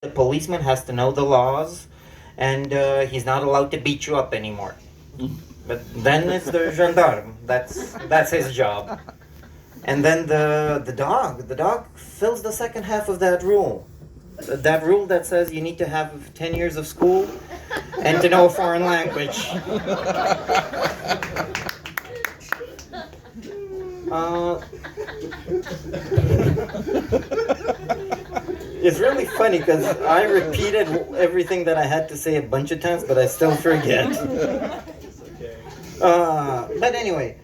The policeman has to know the laws, and he's not allowed to beat you up anymore. But then it's the gendarme. That's his job. And then the dog fills the second half of that rule. That rule that says you need to have 10 years of school and to know a foreign language. Uh, it's really funny because I repeated everything that I had to say a bunch of times, but I still forget. But anyway,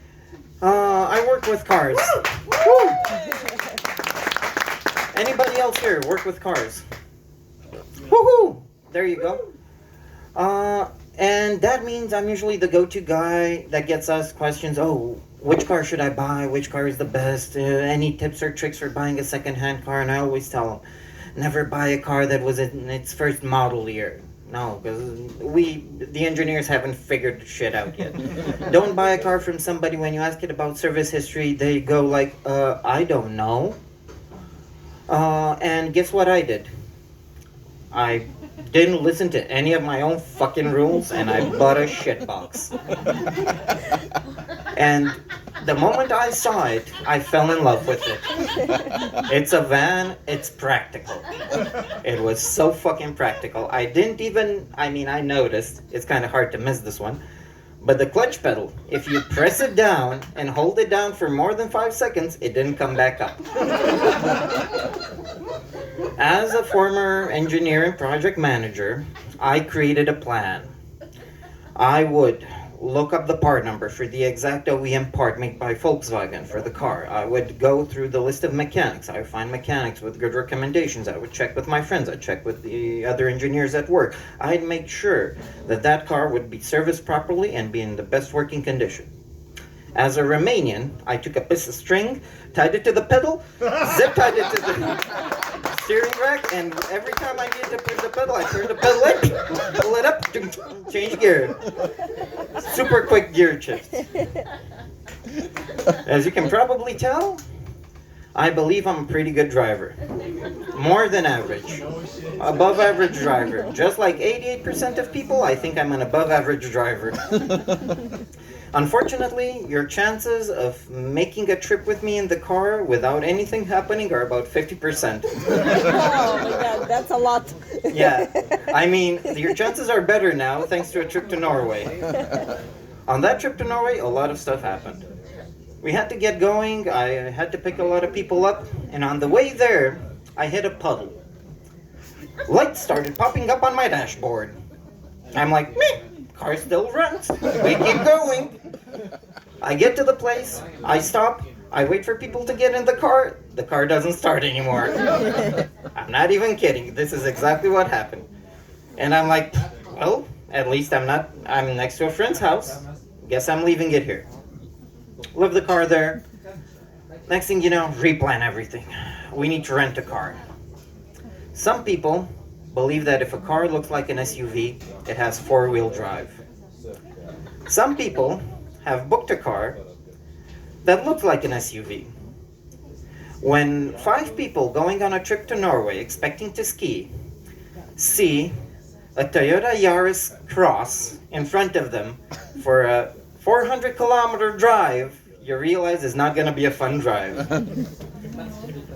I work with cars. Woo! Anybody else here work with cars? Woohoo! There you go. And that means I'm usually the go-to guy that gets asked questions. Oh, which car should I buy? Which car is the best? Any tips or tricks for buying a second-hand car? And I always tell them, never buy a car that was in its first model year. No, because the engineers haven't figured shit out yet. Don't buy a car from somebody when you ask it about service history, they go like, I don't know. And guess what I did? I didn't listen to any of my own fucking rules, and I bought a shitbox. And the moment I saw it, I fell in love with it. It's a van, it's practical. It was so fucking practical. I noticed, it's kind of hard to miss this one, but the clutch pedal, if you press it down and hold it down for more than 5 seconds, it didn't come back up. As a former engineer and project manager, I created a plan. I would look up the part number for the exact OEM part made by Volkswagen for the car. I would go through the list of mechanics. I would find mechanics with good recommendations. I would check with my friends. I'd check with the other engineers at work. I'd make sure that that car would be serviced properly and be in the best working condition. As a Romanian, I took a piece of string, tied it to the pedal, zip-tied it to the steering rack, and every time I needed to push the pedal, I turned the pedal in, pull it up, change gear. Super quick gear shift. As you can probably tell, I believe I'm a pretty good driver. More than average. Above average driver. Just like 88% of people, I think I'm an above average driver. Unfortunately, your chances of making a trip with me in the car without anything happening are about 50%. Oh my god, that's a lot. Yeah, I mean, your chances are better now thanks to a trip to Norway. On that trip to Norway, a lot of stuff happened. We had to get going, I had to pick a lot of people up, and on the way there, I hit a puddle. Lights started popping up on my dashboard. I'm like, meh. Car still runs. We keep going. I get to the place. I stop. I wait for people to get in the car. The car doesn't start anymore. I'm not even kidding. This is exactly what happened. And I'm like, well, at least I'm next to a friend's house. Guess I'm leaving it here. Leave the car there. Next thing you know, replan everything. We need to rent a car. Some people believe that if a car looks like an SUV, it has four-wheel drive. Some people have booked a car that looks like an SUV. When 5 people going on a trip to Norway expecting to ski see a Toyota Yaris Cross in front of them for a 400-kilometer drive, you realize it's not going to be a fun drive.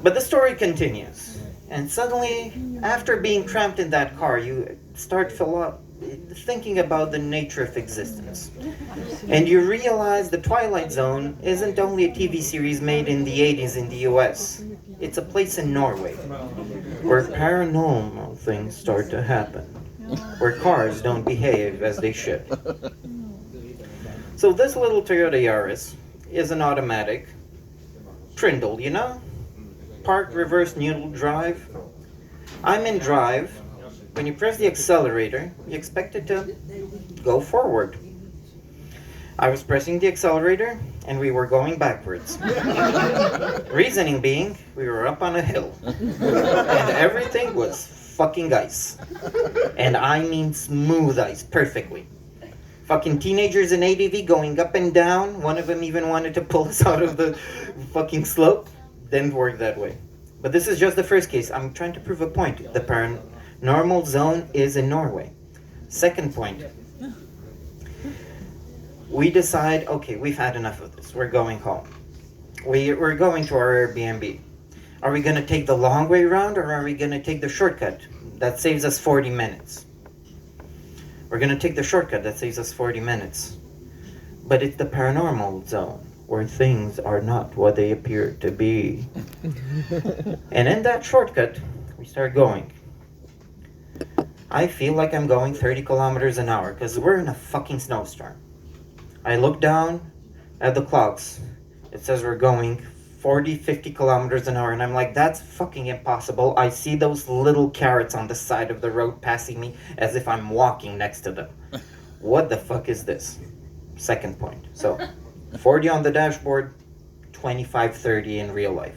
But the story continues. And suddenly, after being cramped in that car, you start thinking about the nature of existence. And you realize the Twilight Zone isn't only a TV series made in the 80s in the US. It's a place in Norway where paranormal things start to happen, where cars don't behave as they should. So this little Toyota Yaris is an automatic Trindle, you know? Park, reverse, neutral, drive. I'm in drive. When you press the accelerator, you expect it to go forward. I was pressing the accelerator, and we were going backwards. Reasoning being, we were up on a hill. And everything was fucking ice. And I mean smooth ice, perfectly. Fucking teenagers in ADV going up and down. One of them even wanted to pull us out of the fucking slope. Didn't work that way. But this is just the first case. I'm trying to prove a point. The Normal zone is in Norway. Second point. We decide, okay, we've had enough of this. We're going home. We're going to our Airbnb. Are we going to take the long way around or are we going to take the shortcut? That saves us 40 minutes. We're going to take the shortcut. That saves us 40 minutes. But it's the paranormal zone where things are not what they appear to be. And in that shortcut, we start going. I feel like I'm going 30 kilometers an hour because we're in a fucking snowstorm. I look down at the clocks. It says we're going 40, 50 kilometers an hour. And I'm like, that's fucking impossible. I see those little carrots on the side of the road passing me as if I'm walking next to them. What the fuck is this? Second point. So, 40 on the dashboard, 25, 30 in real life.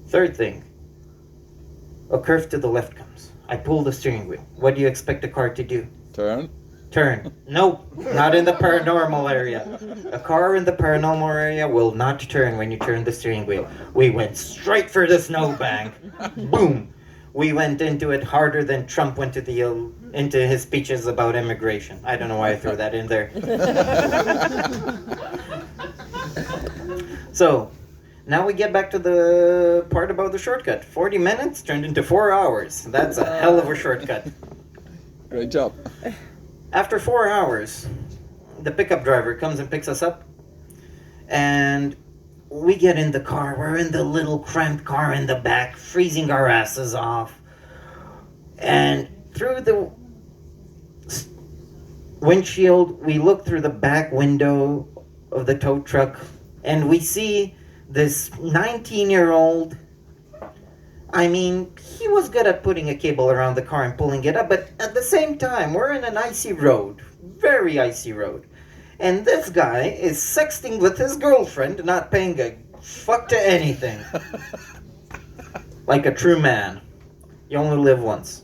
Third thing. A curve to the left comes. I pull the steering wheel. What do you expect the car to do? Turn. Turn. Nope, not in the paranormal area. A car in the paranormal area will not turn when you turn the steering wheel. We went straight for the snowbank. Boom. We went into it harder than Trump went into his speeches about immigration. I don't know why I threw that in there. So, now we get back to the part about the shortcut. 40 minutes turned into 4 hours. That's a hell of a shortcut. Great job. After 4 hours, the pickup driver comes and picks us up, and we get in the car. We're in the little cramped car in the back, freezing our asses off. And through the windshield, we look through the back window of the tow truck, and we see this 19-year-old. I mean, he was good at putting a cable around the car and pulling it up, but at the same time, we're in an icy road, very icy road. And this guy is sexting with his girlfriend, not paying a fuck to anything. Like a true man. You only live once.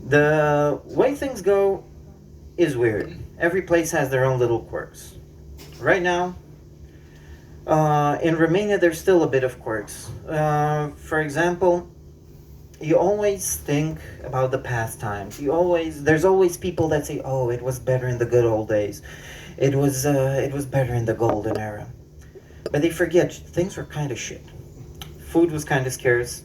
The way things go is weird. Every place has their own little quirks. Right now, in Romania, there's still a bit of quirks. For example, you always think about the past times. There's always people that say, "Oh, it was better in the good old days. It was better in the golden era." But they forget things were kind of shit. Food was kind of scarce.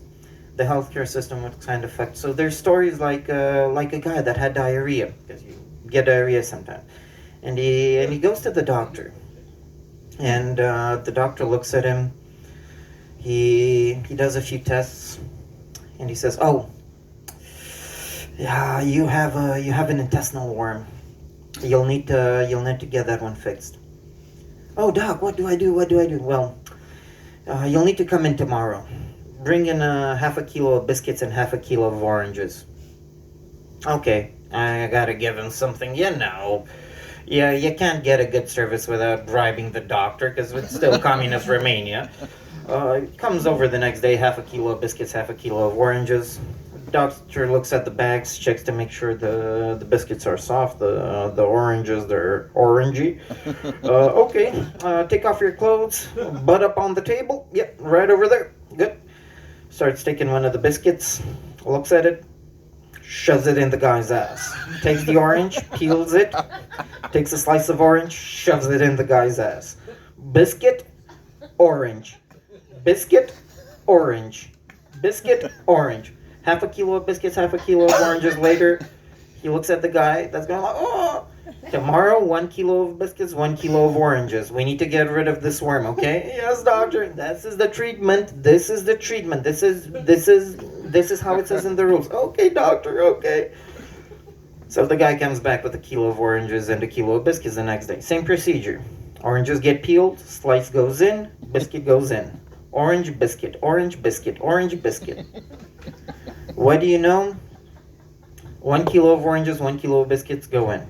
The healthcare system was kind of fucked. So there's stories like a guy that had diarrhea, because you get diarrhea sometimes, and he goes to the doctor. And the doctor looks at him. He does a few tests, and he says, "Oh, yeah, you have an intestinal worm. You'll need to get that one fixed." "Oh, doc, what do I do? What do I do?" "Well, you'll need to come in tomorrow. Bring in half a kilo of biscuits and half a kilo of oranges." "Okay, I gotta give him something, you know." Yeah, you can't get a good service without bribing the doctor, because it's still communist Romania. Comes over the next day, half a kilo of biscuits, half a kilo of oranges. Doctor looks at the bags, checks to make sure the biscuits are soft, the oranges, they're orangey. Okay, take off your clothes, butt up on the table. Yep, right over there. Good. Starts taking one of the biscuits, looks at it, shoves it in the guy's ass. Takes the orange, peels it, takes a slice of orange, shoves it in the guy's ass. Biscuit, orange. Biscuit, orange. Biscuit, orange. Half a kilo of biscuits, half a kilo of oranges later. He looks at the guy that's going like, "Oh, tomorrow 1 kilo of biscuits, 1 kilo of oranges. We need to get rid of this worm, okay?" "Yes, doctor. This is the treatment. This is the treatment. This is how it says in the rules." "Okay, doctor, okay." So the guy comes back with a kilo of oranges and a kilo of biscuits the next day. Same procedure. Oranges get peeled, slice goes in, biscuit goes in. Orange biscuit, orange biscuit, orange biscuit. What do you know? 1 kilo of oranges, 1 kilo of biscuits go in.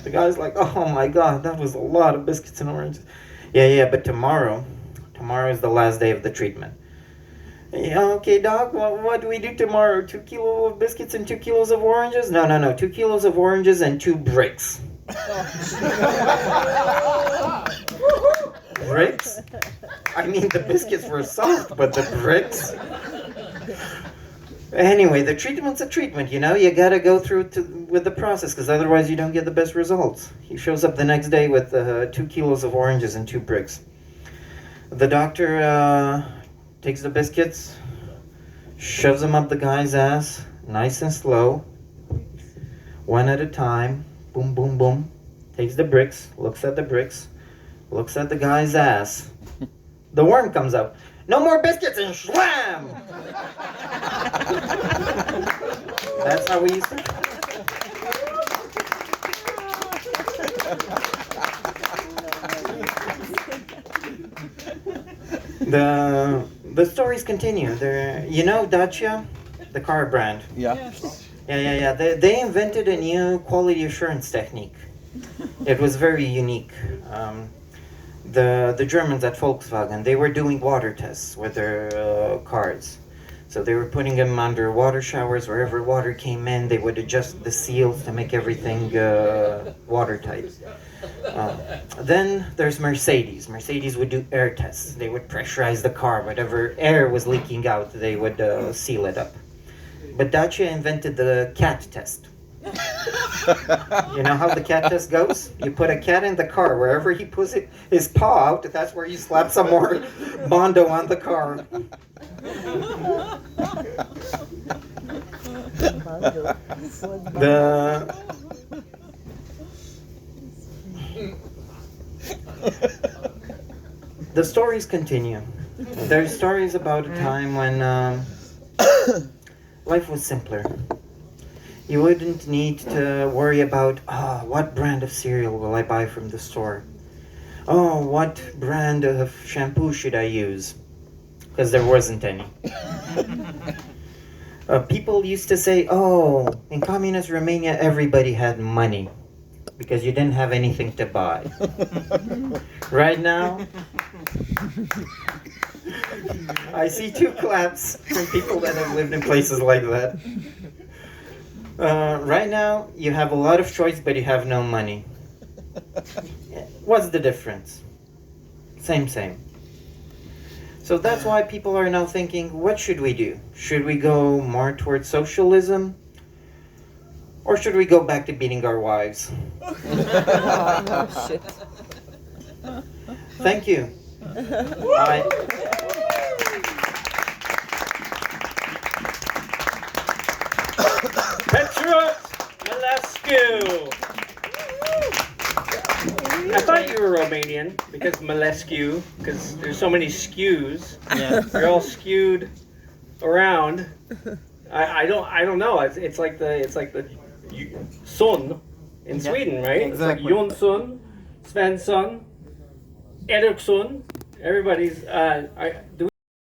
The guy's like, "Oh my god, that was a lot of biscuits and oranges." Yeah, but tomorrow is the last day of the treatment. "Yeah, okay, doc, what do we do tomorrow? 2 kilos of biscuits and 2 kilos of oranges?" No, 2 kilos of oranges and 2 bricks. Bricks? I mean, the biscuits were soft, but the bricks? Anyway, the treatment's a treatment, you know? You gotta go through with the process, because otherwise you don't get the best results. He shows up the next day with 2 kilos of oranges and 2 bricks. The doctor takes the biscuits, shoves them up the guy's ass, nice and slow, one at a time, boom, boom, boom. Takes the bricks, looks at the bricks, looks at the guy's ass. The worm comes out. No more biscuits, and shwam! That's how we used to. The stories continue. You know Dacia, the car brand. Yeah. Yeah. They invented a new quality assurance technique. It was very unique. The Germans at Volkswagen, they were doing water tests with their cars. So they were putting them under water showers. Wherever water came in, they would adjust the seals to make everything watertight. Then there's Mercedes. Mercedes would do air tests. They would pressurize the car. Whatever air was leaking out, they would seal it up. But Dacia invented the cat test. You know how the cat test goes? You put a cat in the car. Wherever he puts his paw out, that's where you slap some more Bondo on the car. The stories continue. There's stories about a time when life was simpler. You wouldn't need to worry about, what brand of cereal will I buy from the store? Oh, what brand of shampoo should I use? Because there wasn't any. People used to say, in communist Romania, everybody had money because you didn't have anything to buy. Right now, I see 2 claps from people that have lived in places like that. Right now, you have a lot of choice, but you have no money. What's the difference? Same. So that's why people are now thinking, what should we do? Should we go more towards socialism? Or should we go back to beating our wives? Oh, shit. Thank you. Petrut Stand. I thought you were Romanian because Malescu, because there's so many skews. Yeah. They're all skewed around. I don't know. It's like the son in Sweden, right? Exactly. It's like Jonsson, Svensson, Eriksson. Everybody's.